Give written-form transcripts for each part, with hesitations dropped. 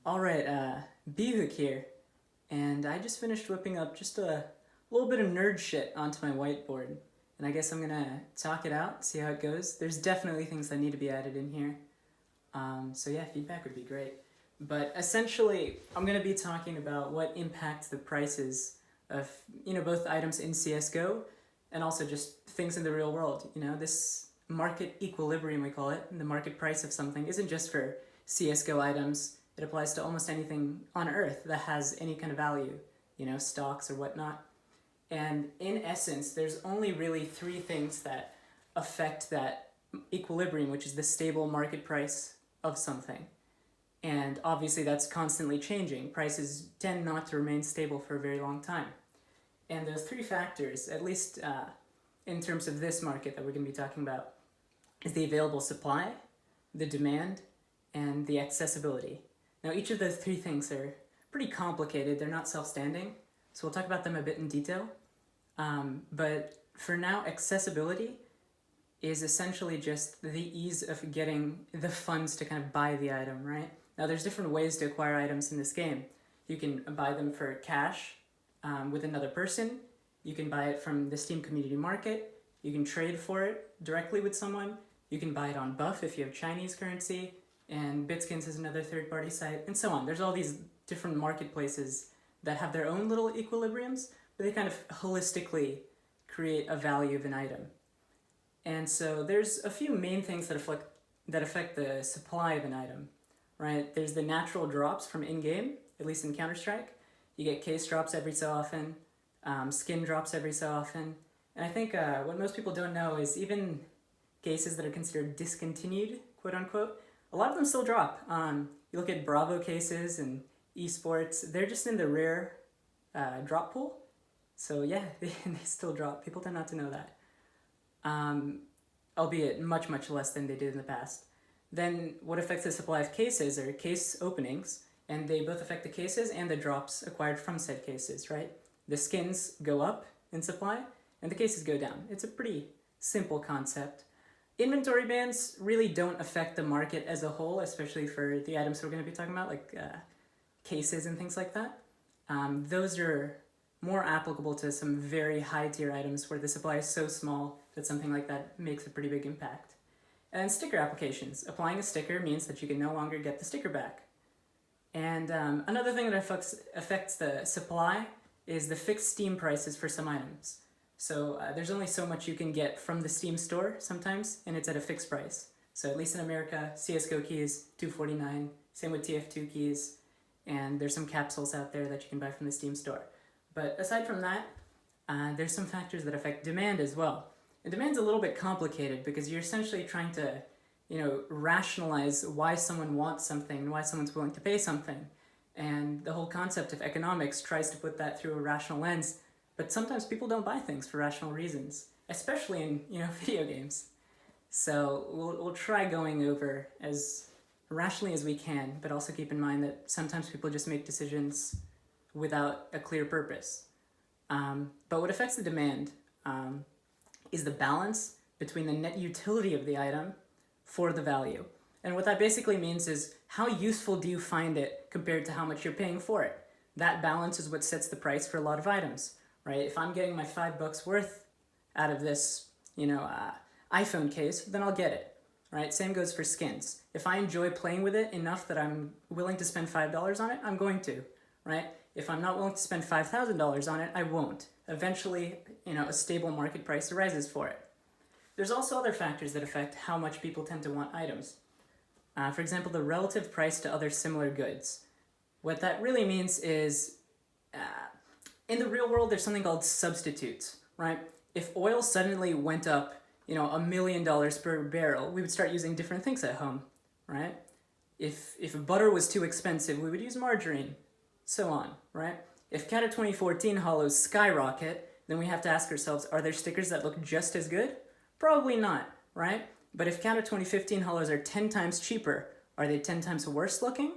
Alright, Bhook here, and I just finished whipping up just a little bit of nerd shit onto my whiteboard, and I guess I'm gonna talk it out, see how it goes. There's definitely things that need to be added in here, so yeah, feedback would be great. But essentially, I'm gonna be talking about what impacts the prices of, both items in CSGO, and also just things in the real world. This market equilibrium, we call it, the market price of something, isn't just for CSGO items. It applies to almost anything on Earth that has any kind of value, stocks or whatnot. And in essence, there's only really three things that affect that equilibrium, which is the stable market price of something. And obviously that's constantly changing. Prices tend not to remain stable for a very long time. And those three factors, at least in terms of this market that we're going to be talking about, is the available supply, the demand, and the accessibility. Now, each of those three things are pretty complicated. They're not self-standing, so we'll talk about them a bit in detail. But for now, accessibility is essentially just the ease of getting the funds to kind of buy the item, right? Now, there's different ways to acquire items in this game. You can buy them for cash with another person. You can buy it from the Steam Community Market. You can trade for it directly with someone. You can buy it on Buff if you have Chinese currency. And Bitskins is another third-party site, and so on. There's all these different marketplaces that have their own little equilibriums, but they kind of holistically create a value of an item. And so there's a few main things that affect the supply of an item, right? There's the natural drops from in-game, at least in Counter-Strike. You get case drops every so often, skin drops every so often, and I think what most people don't know is even cases that are considered discontinued, quote-unquote, a lot of them still drop. You look at Bravo cases and esports, they're just in the rare drop pool. So yeah, they still drop. People tend not to know that. Albeit much, much less than they did in the past. Then what affects the supply of cases are case openings, and they both affect the cases and the drops acquired from said cases, right? The skins go up in supply, and the cases go down. It's a pretty simple concept. Inventory bans really don't affect the market as a whole, especially for the items we're going to be talking about, like cases and things like that. Those are more applicable to some very high-tier items where the supply is so small that something like that makes a pretty big impact. And sticker applications. Applying a sticker means that you can no longer get the sticker back. And another thing that affects the supply is the fixed Steam prices for some items. So there's only so much you can get from the Steam store sometimes, and it's at a fixed price. So at least in America, CSGO keys, $2.49, same with TF2 keys, and there's some capsules out there that you can buy from the Steam store. But aside from that, there's some factors that affect demand as well. And demand's a little bit complicated because you're essentially trying to, rationalize why someone wants something, why someone's willing to pay something. And the whole concept of economics tries to put that through a rational lens. But sometimes people don't buy things for rational reasons, especially in, video games. So we'll try going over as rationally as we can, but also keep in mind that sometimes people just make decisions without a clear purpose. But what affects the demand is the balance between the net utility of the item for the value. And what that basically means is how useful do you find it compared to how much you're paying for it? That balance is what sets the price for a lot of items. Right? If I'm getting my $5 worth out of this, iPhone case, then I'll get it, right? Same goes for skins. If I enjoy playing with it enough that I'm willing to spend $5 on it, I'm going to, right? If I'm not willing to spend $5,000 on it, I won't. Eventually, a stable market price arises for it. There's also other factors that affect how much people tend to want items. For example, the relative price to other similar goods. What that really means is, in the real world, there's something called substitutes, right? If oil suddenly went up, $1 million per barrel, we would start using different things at home, right? If butter was too expensive, we would use margarine, so on, right? If Cata 2014 holos skyrocket, then we have to ask ourselves, are there stickers that look just as good? Probably not, right? But if Cata 2015 holos are 10 times cheaper, are they 10 times worse looking?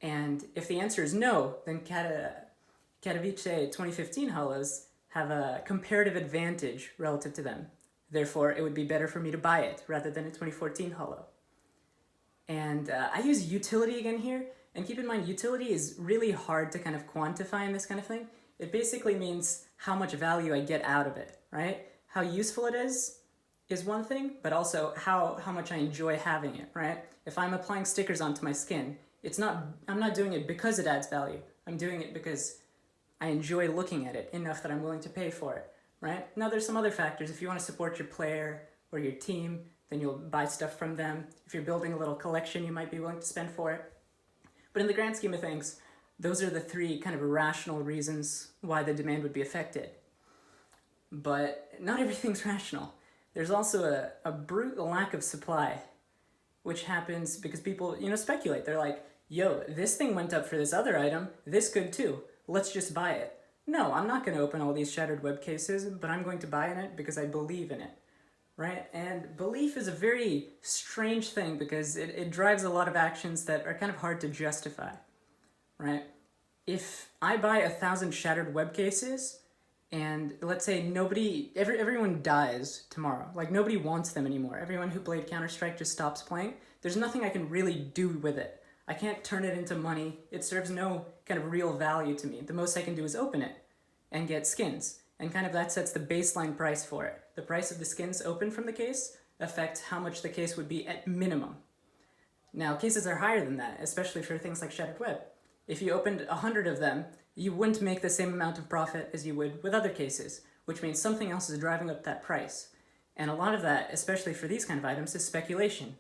And if the answer is no, then Katowice 2015 holos have a comparative advantage relative to them. Therefore, it would be better for me to buy it rather than a 2014 holo. And I use utility again here And keep in mind, utility is really hard to kind of quantify in this kind of thing. It basically means how much value I get out of it, right? How useful it is one thing, but also how much I enjoy having it, right? If I'm applying stickers onto my skin, I'm not doing it because it adds value. I'm doing it because I enjoy looking at it enough that I'm willing to pay for it, right? Now there's some other factors. If you want to support your player or your team, then you'll buy stuff from them. If you're building a little collection, you might be willing to spend for it. But in the grand scheme of things, those are the three kind of rational reasons why the demand would be affected. But not everything's rational. There's also a brute lack of supply, which happens because people, speculate. They're like, yo, this thing went up for this other item, this could too. Let's just buy it. No, I'm not going to open all these shattered web cases, but I'm going to buy in it because I believe in it, right? And belief is a very strange thing because it drives a lot of actions that are kind of hard to justify, right? If I buy 1,000 shattered web cases and let's say everyone dies tomorrow, like nobody wants them anymore, everyone who played Counter-Strike just stops playing, there's nothing I can really do with it. I can't turn it into money. It serves no kind of real value to me. The most I can do is open it and get skins. And kind of that sets the baseline price for it. The price of the skins opened from the case affects how much the case would be at minimum. Now, cases are higher than that, especially for things like Shattered Web. If you opened 100 of them, you wouldn't make the same amount of profit as you would with other cases, which means something else is driving up that price. And a lot of that, especially for these kind of items, is speculation.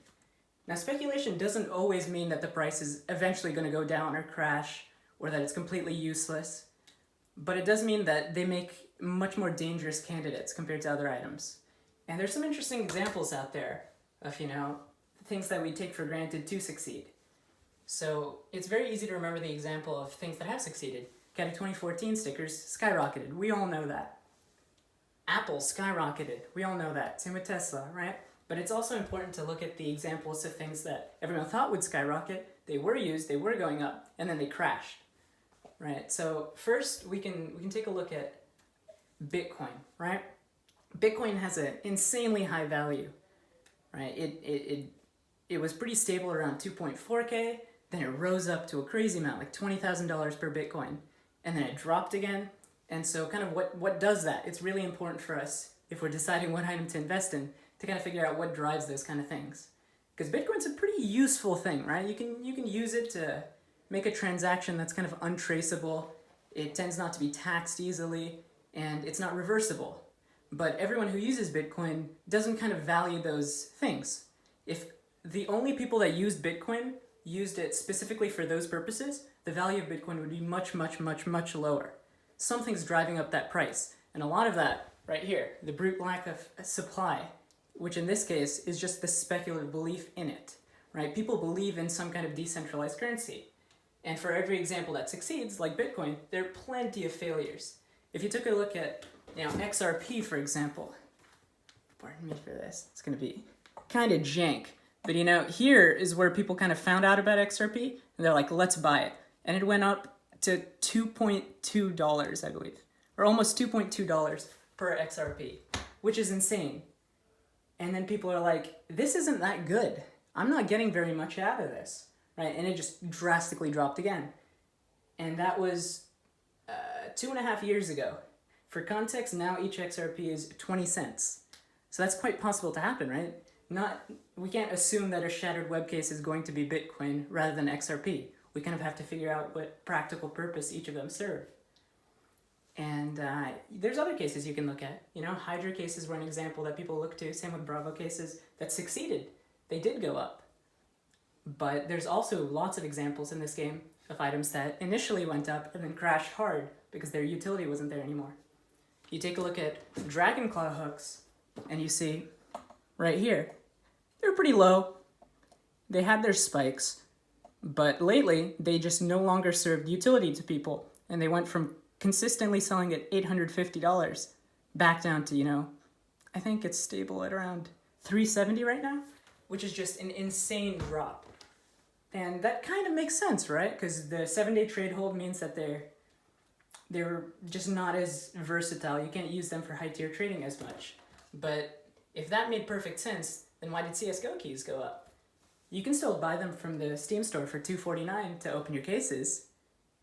Now, speculation doesn't always mean that the price is eventually going to go down or crash, or that it's completely useless, but it does mean that they make much more dangerous candidates compared to other items. And there's some interesting examples out there of, things that we take for granted to succeed. So it's very easy to remember the example of things that have succeeded. Cat 2014 stickers skyrocketed. We all know that. Apple skyrocketed. We all know that. Same with Tesla, right? But it's also important to look at the examples of things that everyone thought would skyrocket. They were used, they were going up, and then they crashed, right? So first, we can take a look at Bitcoin, right? Bitcoin has an insanely high value, right? It was pretty stable around 2.4K, then it rose up to a crazy amount, like $20,000 per Bitcoin, and then it dropped again. And so kind of what does that? It's really important for us, if we're deciding what item to invest in, to kind of figure out what drives those kind of things. Because Bitcoin's a pretty useful thing, right? You can use it to make a transaction that's kind of untraceable. It tends not to be taxed easily, and it's not reversible. But everyone who uses Bitcoin doesn't kind of value those things. If the only people that used Bitcoin used it specifically for those purposes, the value of Bitcoin would be much, much, much, much lower. Something's driving up that price. And a lot of that, right here, the brute lack of supply, which in this case is just the speculative belief in it, right? People believe in some kind of decentralized currency. And for every example that succeeds, like Bitcoin, there are plenty of failures. If you took a look at, XRP, for example, pardon me for this, it's going to be kind of jank. But here is where people kind of found out about XRP, and they're like, let's buy it. And it went up to $2.2, I believe, or almost $2.2 per XRP, which is insane. And then people are like, this isn't that good. I'm not getting very much out of this, right? And it just drastically dropped again. And that was 2.5 years ago. For context, now each XRP is 20 cents. So that's quite possible to happen, right? We can't assume that a shattered web case is going to be Bitcoin rather than XRP. We kind of have to figure out what practical purpose each of them serve. And there's other cases you can look at. Hydra cases were an example that people look to. Same with Bravo cases that succeeded. They did go up. But there's also lots of examples in this game of items that initially went up and then crashed hard because their utility wasn't there anymore. You take a look at Dragonclaw hooks, and you see right here, they're pretty low. They had their spikes, but lately they just no longer served utility to people, and they went from consistently selling at $850 back down to, I think it's stable at around $370 right now, which is just an insane drop. And that kind of makes sense, right? Because the 7-day trade hold means that they're just not as versatile. You can't use them for high tier trading as much. But if that made perfect sense, then why did CSGO keys go up? You can still buy them from the Steam store for $2.49 to open your cases.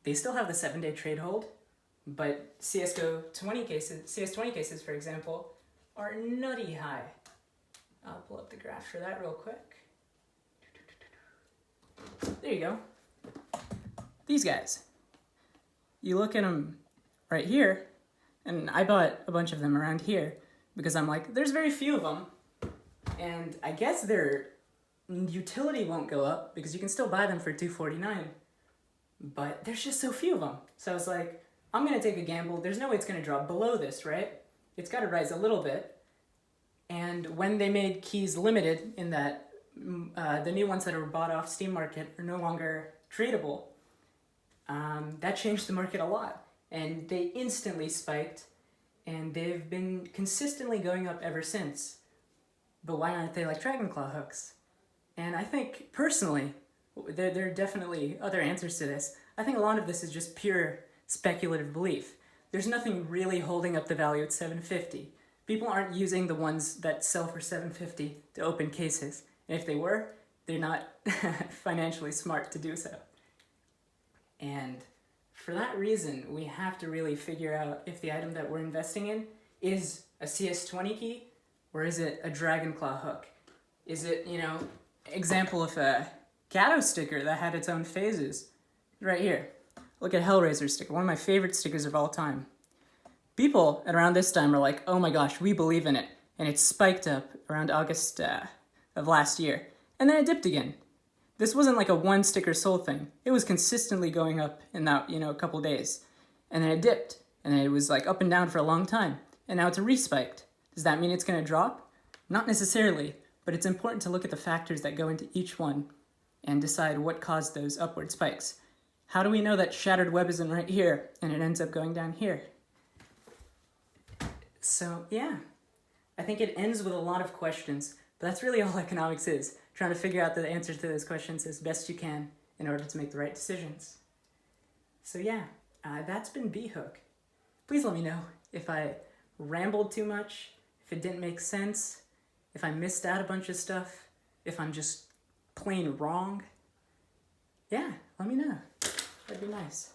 They still have the 7-day trade hold, but CS20 cases, for example, are nutty high. I'll pull up the graph for that real quick. There you go. These guys. You look at them right here, and I bought a bunch of them around here because I'm like, there's very few of them, and I guess their utility won't go up because you can still buy them for $2.49, but there's just so few of them. So I was like, I'm gonna take a gamble. There's no way it's gonna drop below this, right? It's gotta rise a little bit. And when they made keys limited in that the new ones that are bought off Steam Market are no longer tradable, that changed the market a lot. And they instantly spiked, and they've been consistently going up ever since. But why aren't they like Dragonclaw hooks? And I think, personally, there are definitely other answers to this. I think a lot of this is just pure speculative belief. There's nothing really holding up the value at $7.50. People aren't using the ones that sell for $7.50 to open cases. And if they were, they're not financially smart to do so. And for that reason, we have to really figure out if the item that we're investing in is a CS20 key, or is it a Dragonclaw hook? Is it, example of a Gato sticker that had its own phases? Right here. Look at Hellraiser sticker, one of my favorite stickers of all time. People at around this time are like, oh my gosh, we believe in it. And it spiked up around August of last year. And then it dipped again. This wasn't like a one sticker sold thing. It was consistently going up in that, a couple days. And then it dipped. And then it was like up and down for a long time. And now it's respiked. Does that mean it's going to drop? Not necessarily, but it's important to look at the factors that go into each one and decide what caused those upward spikes. How do we know that Shattered Web isn't right here and it ends up going down here? So, yeah, I think it ends with a lot of questions, but that's really all economics is, trying to figure out the answers to those questions as best you can in order to make the right decisions. So yeah, that's been Bhook. Please let me know if I rambled too much, if it didn't make sense, if I missed out a bunch of stuff, if I'm just plain wrong. Yeah, let me know. That'd be nice.